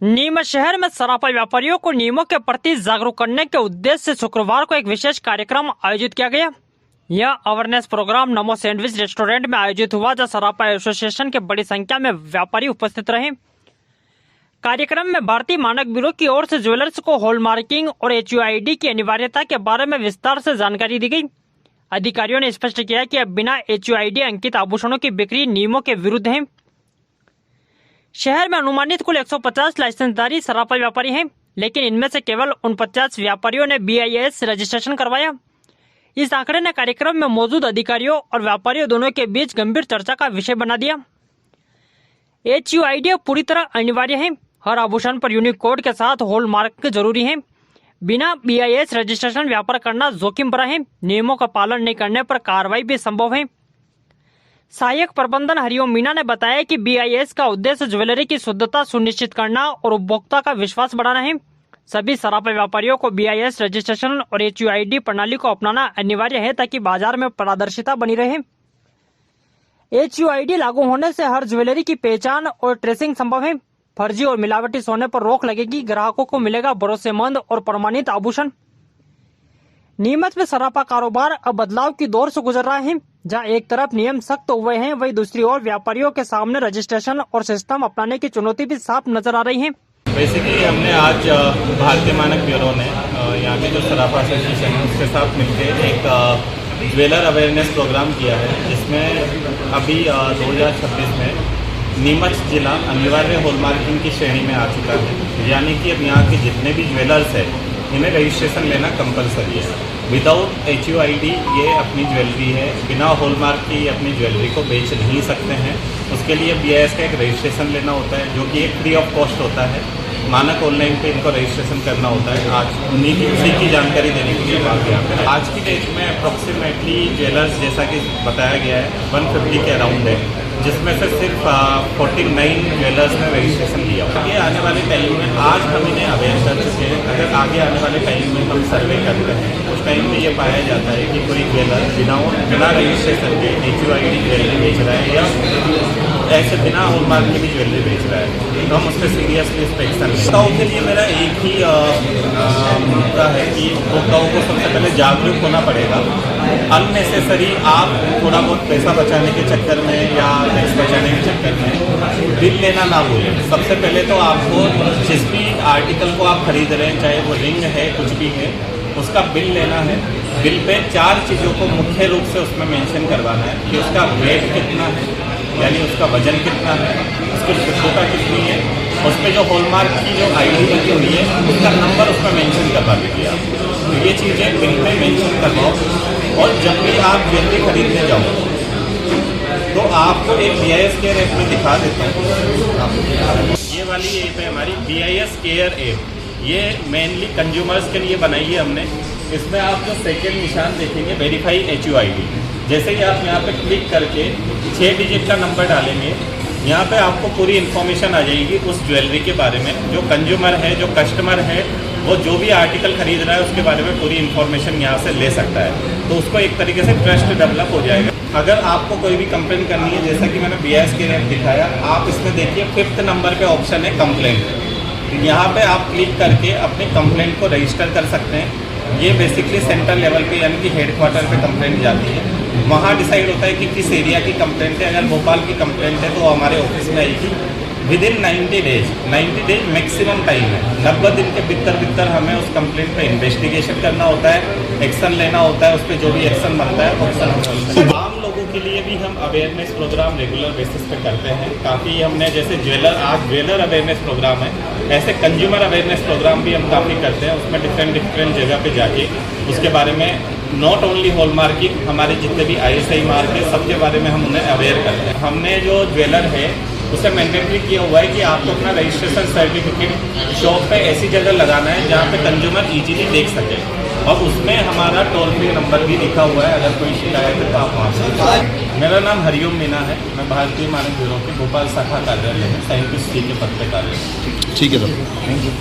नीमच शहर में सराफा व्यापारियों को नियमों के प्रति जागरूक करने के उद्देश्य से शुक्रवार को एक विशेष कार्यक्रम आयोजित किया गया। यह अवेयरनेस प्रोग्राम नमो सैंडविच रेस्टोरेंट में आयोजित हुआ, जहां सराफा एसोसिएशन के बड़ी संख्या में व्यापारी उपस्थित रहे। कार्यक्रम में भारतीय मानक ब्यूरो की ओर से ज्वेलर्स को हॉलमार्किंग और HUID की अनिवार्यता के बारे में विस्तार से जानकारी दी गई। अधिकारियों ने स्पष्ट किया कि अब बिना HUID अंकित आभूषणों की बिक्री नियमों के विरुद्ध है। शहर में अनुमानित कुल 150 लाइसेंसधारी सराफा व्यापारी हैं, लेकिन इनमें से केवल 49 व्यापारियों ने BIS रजिस्ट्रेशन करवाया। इस आंकड़े ने कार्यक्रम में मौजूद अधिकारियों और व्यापारियों दोनों के बीच गंभीर चर्चा का विषय बना दिया। HUID पूरी तरह अनिवार्य है। हर आभूषण पर यूनिक कोड के साथ हॉलमार्क जरूरी है। बिना BIS रजिस्ट्रेशन व्यापार करना जोखिम भरा है। नियमों का पालन नहीं करने पर कार्रवाई भी संभव है। सहायक प्रबंधन हरिओम मीना ने बताया कि BIS का उद्देश्य ज्वेलरी की शुद्धता सुनिश्चित करना और उपभोक्ता का विश्वास बढ़ाना है। सभी सराफा व्यापारियों को BIS रजिस्ट्रेशन और HUID प्रणाली को अपनाना अनिवार्य है, ताकि बाजार में पारदर्शिता बनी रहे। HUID लागू होने से हर ज्वेलरी की पहचान और ट्रेसिंग संभव है। फर्जी और मिलावटी सोने पर रोक लगेगी। ग्राहकों को मिलेगा भरोसेमंद और प्रमाणित आभूषण। नीमच में सराफा कारोबार अब बदलाव की दौर से गुजर रहा है, जहां एक तरफ नियम सख्त हुए हैं, वहीं दूसरी ओर व्यापारियों के सामने रजिस्ट्रेशन और सिस्टम अपनाने की चुनौती भी साफ नजर आ रही है। बेसिकली हमने आज भारतीय मानक ब्यूरो ने यहाँ के जो सराफा एसोसिएशन है उसके साथ मिलकर एक ज्वेलर अवेयरनेस प्रोग्राम किया है, जिसमें अभी 2026 में नीमच जिला अनिवार्य हॉलमार्किंग की श्रेणी में आ चुका है। यानी कि अब यहाँ के जितने भी ज्वेलर्स हैं इन्हें रजिस्ट्रेशन लेना कंपलसरी है। विदाउट HUID ये अपनी ज्वेलरी है, बिना हॉलमार्क की अपनी ज्वेलरी को बेच नहीं सकते हैं। उसके लिए BIS का एक रजिस्ट्रेशन लेना होता है, जो कि एक फ्री ऑफ कॉस्ट होता है। मानक ऑनलाइन पे इनको रजिस्ट्रेशन करना होता है। आज उसी की जानकारी देने के लिए बात यहाँ पे आज की डेट में अप्रोक्सीमेटली ज्वेलर्स, जैसा कि बताया गया है, 150 के अराउंड है, जिसमें से सिर्फ 49 ज्वेलर्स ने रजिस्ट्रेशन लिया। आगे आने वाले टाइम में आज हम इन्हें अवेयर कर चुके हैं। अगर आगे आने वाले टाइम में हम सर्वे करते हैं, उस टाइम में ये पाया जाता है कि कोई ज्वेलर बिना रजिस्ट्रेशन के HUID ज्वेलरी बेच रहा है या ऐसे बिना हॉलमार्क की भी ज्वेलरी बेच रहा है, तो हम उस पर सीरियसली इस पर एक्शन उपभोक्ताओं के लिए मेरा एक ही मुद्दा है कि उपभोक्ताओं को सबसे पहले जागरूक होना पड़ेगा। अननेसेसरी आप थोड़ा बहुत पैसा बचाने के चक्कर में या टैक्स बचाने के चक्कर में बिल लेना ना भूलें। सबसे पहले तो आपको जिस भी आर्टिकल को आप खरीद रहे हैं, चाहे वो रिंग है, कुछ भी है, उसका बिल लेना है। बिल पे 4 चीज़ों को मुख्य रूप से उसमें मेंशन करवाना है कि उसका वेट कितना है, यानी उसका वजन कितना है, उसकी शुद्धता कितनी है, उस पर जो हॉलमार्क की जो ID लगी हुई है उसका नंबर उसमें मेंशन करवा दीजिए आप। तो ये चीज़ें बिल पे मेंशन करवाओ। और जब भी आप ज्वेलरी खरीदने जाओ तो आपको एक BIS केयर ऐप में दिखा देता हूँ। ये वाली ऐप है हमारी BIS केयर ऐप। ये मेनली कंज्यूमर्स के लिए बनाई है हमने। इसमें आप जो सेकेंड निशान देखेंगे, वेरीफाई HUID, जैसे ही आप यहाँ पे क्लिक करके 6 डिजिट का नंबर डालेंगे, यहाँ पे आपको पूरी इन्फॉर्मेशन आ जाएगी उस ज्वेलरी के बारे में। जो कंज्यूमर है, जो कस्टमर है, वो जो भी आर्टिकल खरीद रहा है उसके बारे में पूरी इन्फॉर्मेशन यहाँ से ले सकता है। तो उसको एक तरीके से ट्रस्ट डेवलप हो जाएगा। अगर आपको कोई भी कंप्लेंट करनी है, जैसा कि मैंने BIS के ऐप दिखाया, आप इसमें देखिए 5th नंबर पे ऑप्शन है कंप्लेंट। यहाँ पे आप क्लिक करके अपने कंप्लेंट को रजिस्टर कर सकते हैं। ये बेसिकली सेंट्रल लेवल पे यानी कि हेडक्वार्टर पे कंप्लेंट जाती है। वहाँ डिसाइड होता है कि किस एरिया की कंप्लेंट है। अगर भोपाल की कंप्लेंट है तो वो हमारे ऑफिस में आएगी। विदिन 90 डेज मैक्सिमम टाइम है। 90 दिन के भीतर हमें उस कंप्लेंट पे इन्वेस्टिगेशन करना होता है, एक्शन लेना होता है। उस पर जो भी एक्शन बनता है वो एक्शन। आम लोगों के लिए भी हम अवेयरनेस प्रोग्राम रेगुलर बेसिस पे करते हैं। काफ़ी हमने, जैसे आज ज्वेलर अवेयरनेस प्रोग्राम है, ऐसे कंज्यूमर अवेयरनेस प्रोग्राम भी हम काफ़ी करते हैं। उसमें डिफरेंट जगह पे जाके उसके बारे में नॉट ओनली हॉलमार्किंग, हमारे जितने भी ISI मार्क है सबके बारे में हम उन्हें अवेयर करते हैं। हमने जो ज्वेलर है उसे मैंडेटरी किया हुआ है कि आपको अपना रजिस्ट्रेशन सर्टिफिकेट शॉप पे ऐसी जगह लगाना है जहाँ पे कंज्यूमर इजीली देख सके। और उसमें हमारा टोल फ्री नंबर भी लिखा हुआ है। अगर कोई शिकायत है तो आप वहाँ से। मेरा नाम हरिओम मीना है। मैं भारतीय मानक ब्यूरो के भोपाल शाखा कार्यालय में साइंटिस्ट के पद पर कार्यरत हूँ। ठीक है सर, थैंक यू।